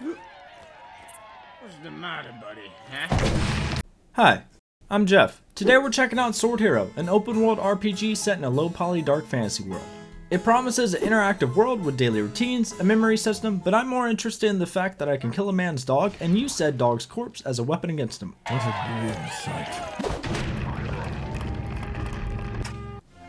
What's the matter, buddy, huh? Hi, I'm Jeff. Today we're checking out Sword Hero, an open-world RPG set in a low-poly dark fantasy world. It promises an interactive world with daily routines, a memory system, but I'm more interested in the fact that I can kill a man's dog and use said dog's corpse as a weapon against him. What a grim sight.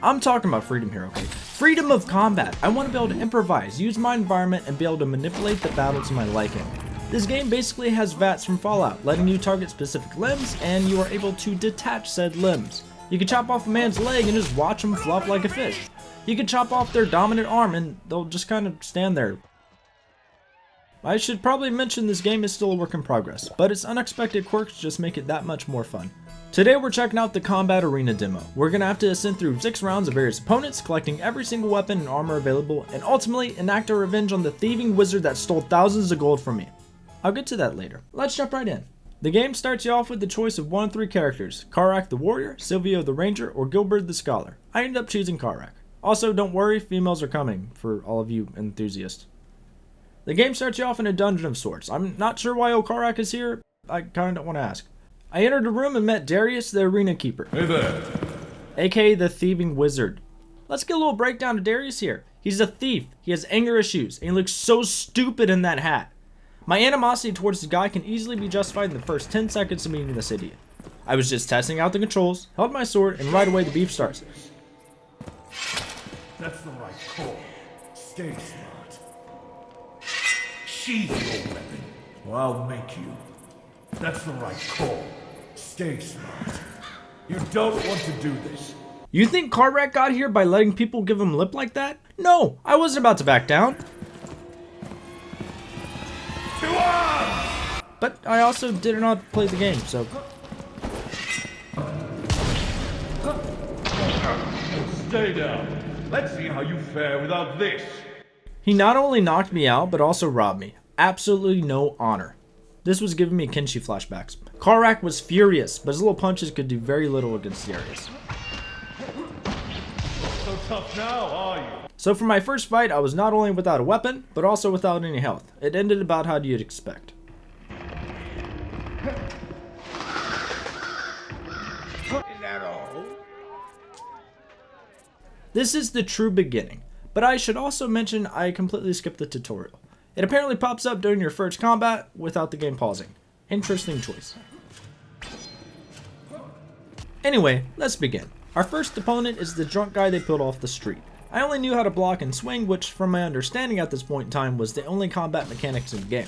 I'm talking about freedom here, okay? Freedom of combat. I want to be able to improvise, use my environment, and be able to manipulate the battle to my liking. This game basically has VATS from Fallout, letting you target specific limbs, and you are able to detach said limbs. You can chop off a man's leg and just watch him flop like a fish. You can chop off their dominant arm and they'll just kind of stand there. I should probably mention this game is still a work in progress, but its unexpected quirks just make it that much more fun. Today we're checking out the Combat Arena demo. We're going to have to ascend through 6 rounds of various opponents, collecting every single weapon and armor available, and ultimately enact our revenge on the thieving wizard that stole thousands of gold from me. I'll get to that later. Let's jump right in. The game starts you off with the choice of 1 of 3 characters, Karak the Warrior, Silvio the Ranger, or Gilbert the Scholar. I ended up choosing Karak. Also, don't worry, females are coming, for all of you enthusiasts. The game starts you off in a dungeon of sorts. I'm not sure why old Karak is here. I kinda don't want to ask. I entered a room and met Darius, the Arena Keeper. Hey there. AKA the Thieving Wizard. Let's get a little breakdown of Darius here. He's a thief, he has anger issues, and he looks so stupid in that hat. My animosity towards the guy can easily be justified in the first 10 seconds of meeting this idiot. I was just testing out the controls, held my sword, and right away the beef starts. That's the right call. Stay smart. Sheathe your weapon, or I'll make you. That's the right call. Stay smart. You don't want to do this. You think Karak got here by letting people give him lip like that? No, I wasn't about to back down. But I also did not play the game, so... Stay down. Let's see how you fare without this. He not only knocked me out, but also robbed me. Absolutely no honor. This was giving me Kenshi flashbacks. Karak was furious, but his little punches could do very little against Darius. So tough now, are you? So for my first fight, I was not only without a weapon, but also without any health. It ended about how you'd expect. Is that all? This is the true beginning, but I should also mention I completely skipped the tutorial. It apparently pops up during your first combat without the game pausing. Interesting choice. Anyway, let's begin. Our first opponent is the drunk guy they pulled off the street. I only knew how to block and swing, which from my understanding at this point in time was the only combat mechanics in the game.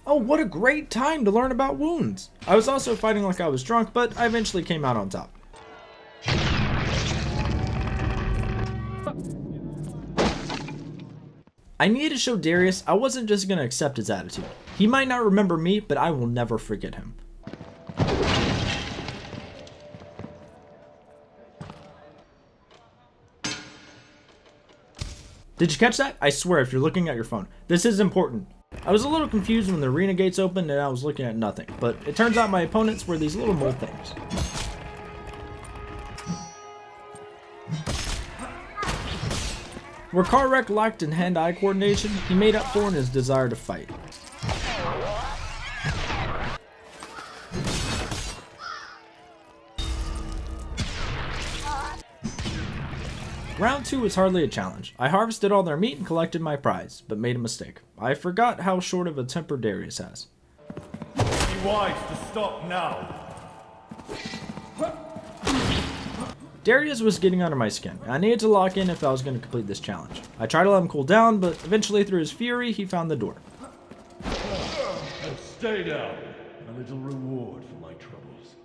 Oh, what a great time to learn about wounds! I was also fighting like I was drunk, but I eventually came out on top. I needed to show Darius I wasn't just going to accept his attitude. He might not remember me, but I will never forget him. Did you catch that? I swear if you're looking at your phone. This is important. I was a little confused when the arena gates opened and I was looking at nothing, but it turns out my opponents were these little mole things. Where Karak lacked in hand-eye coordination, he made up for in his desire to fight. Round 2 was hardly a challenge. I harvested all their meat and collected my prize, but made a mistake. I forgot how short of a temper Darius has. Be wise to stop now. Darius was getting under my skin, and I needed to lock in if I was going to complete this challenge. I tried to let him cool down, but eventually through his fury, he found the door. Stay down. A little reward for my troubles.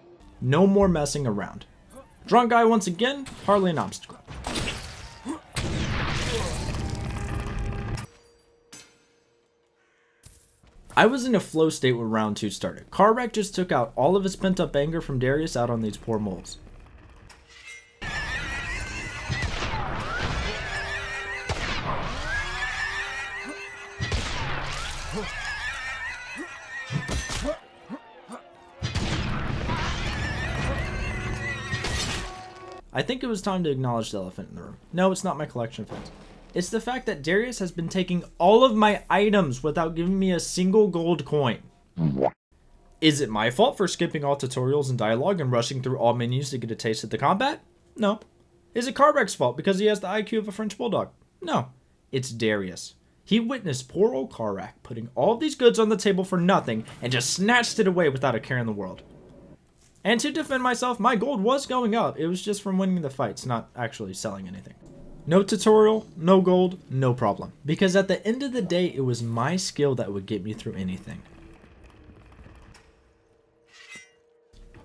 No more messing around. Drunk guy once again, hardly an obstacle. I was in a flow state when round 2 started. Karak just took out all of his pent up anger from Darius out on these poor moles. I think it was time to acknowledge the elephant in the room. No, it's not my collection of things. It's the fact that Darius has been taking all of my items without giving me a single gold coin. Is it my fault for skipping all tutorials and dialogue and rushing through all menus to get a taste of the combat? No. Is it Karrak's fault because he has the IQ of a French bulldog? No. It's Darius. He witnessed poor old Karrak putting all of these goods on the table for nothing and just snatched it away without a care in the world. And to defend myself, my gold was going up. It was just from winning the fights, not actually selling anything. No tutorial, no gold, no problem. Because at the end of the day, it was my skill that would get me through anything.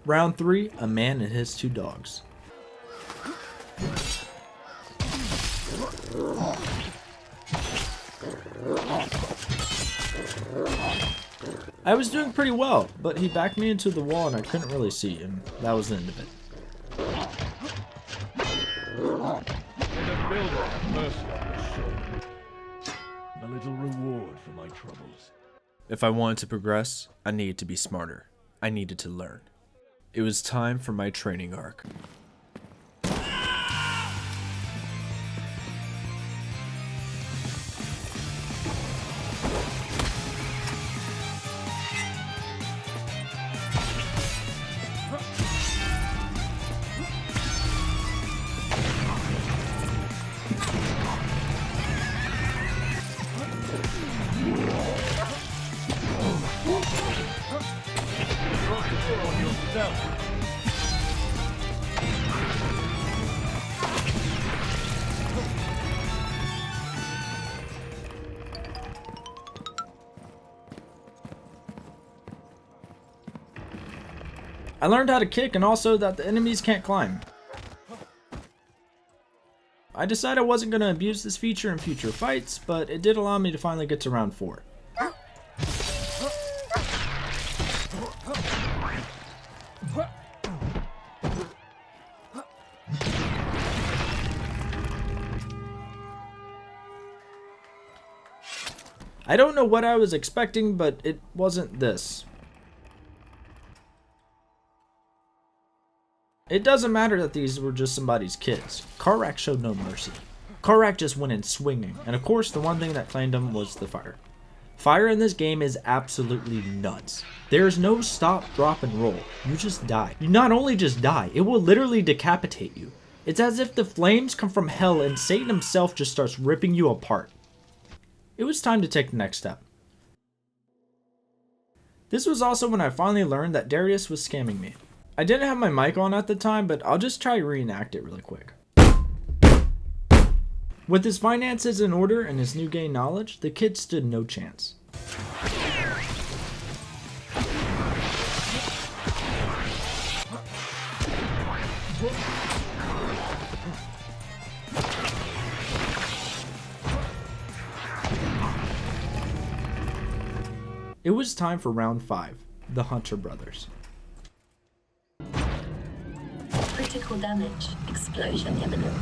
Round 3, a man and his 2 dogs. I was doing pretty well, but he backed me into the wall and I couldn't really see, and that was the end of it. A little reward for my troubles. If I wanted to progress, I needed to be smarter. I needed to learn. It was time for my training arc. I learned how to kick and also that the enemies can't climb. I decided I wasn't going to abuse this feature in future fights, but it did allow me to finally get to round 4. I don't know what I was expecting, but it wasn't this. It doesn't matter that these were just somebody's kids. Karrak showed no mercy. Karrak just went in swinging, and of course the one thing that claimed him was the fire. Fire in this game is absolutely nuts. There is no stop, drop, and roll. You just die. You not only just die, it will literally decapitate you. It's as if the flames come from hell and Satan himself just starts ripping you apart. It was time to take the next step. This was also when I finally learned that Darius was scamming me. I didn't have my mic on at the time, but I'll just try to reenact it really quick. With his finances in order and his new gained knowledge, the kid stood no chance. It was time for round 5, the Hunter brothers. Critical damage. Explosion imminent.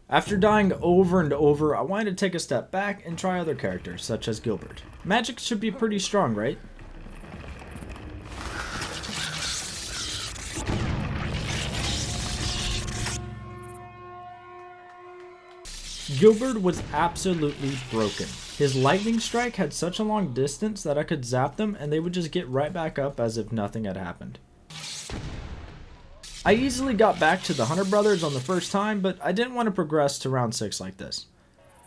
After dying over and over, I wanted to take a step back and try other characters, such as Gilbert. Magic should be pretty strong, right? Gilbert was absolutely broken. His lightning strike had such a long distance that I could zap them and they would just get right back up as if nothing had happened. I easily got back to the Hunter brothers on the first time, but I didn't want to progress to round 6 like this.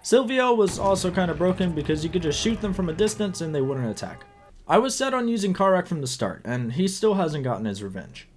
Silvio was also kind of broken because you could just shoot them from a distance and they wouldn't attack. I was set on using Karrak from the start, and he still hasn't gotten his revenge.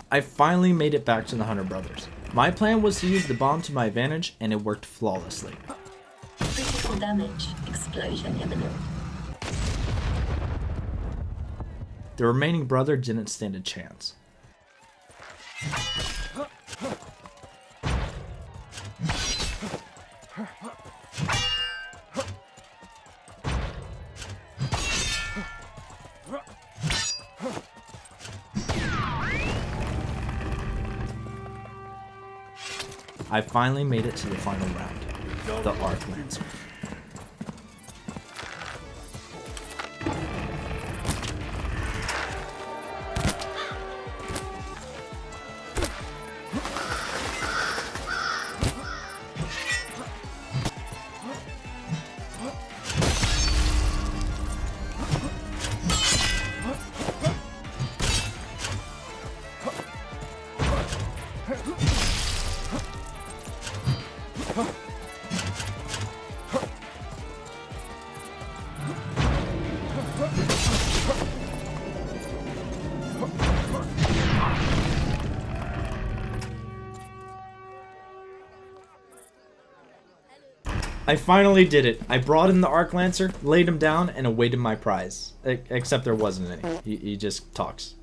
I finally made it back to the Hunter brothers. My plan was to use the bomb to my advantage, and it worked flawlessly. Critical damage. Explosion imminent. The remaining brother didn't stand a chance. I finally made it to the final round, the Arc Lancer. I finally did it. I brought in the Arc Lancer, laid him down, and awaited my prize. Except there wasn't any. He just talks.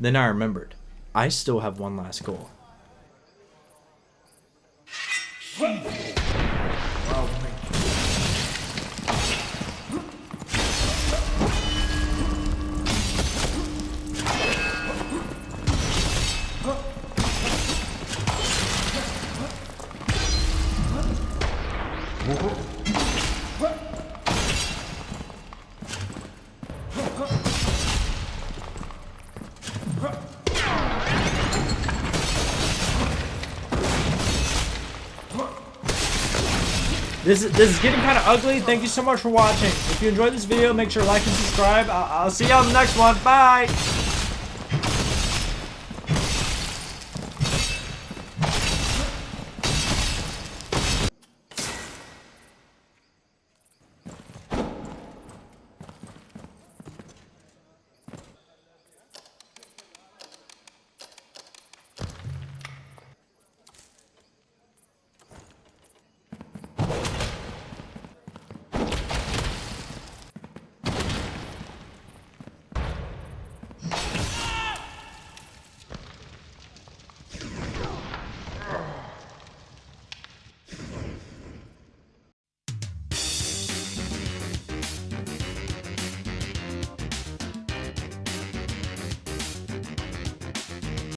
Then I remembered. I still have one last goal. This is getting kind of ugly. Thank you so much for watching. If you enjoyed this video, make sure to like and subscribe. I'll see you on the next one. Bye!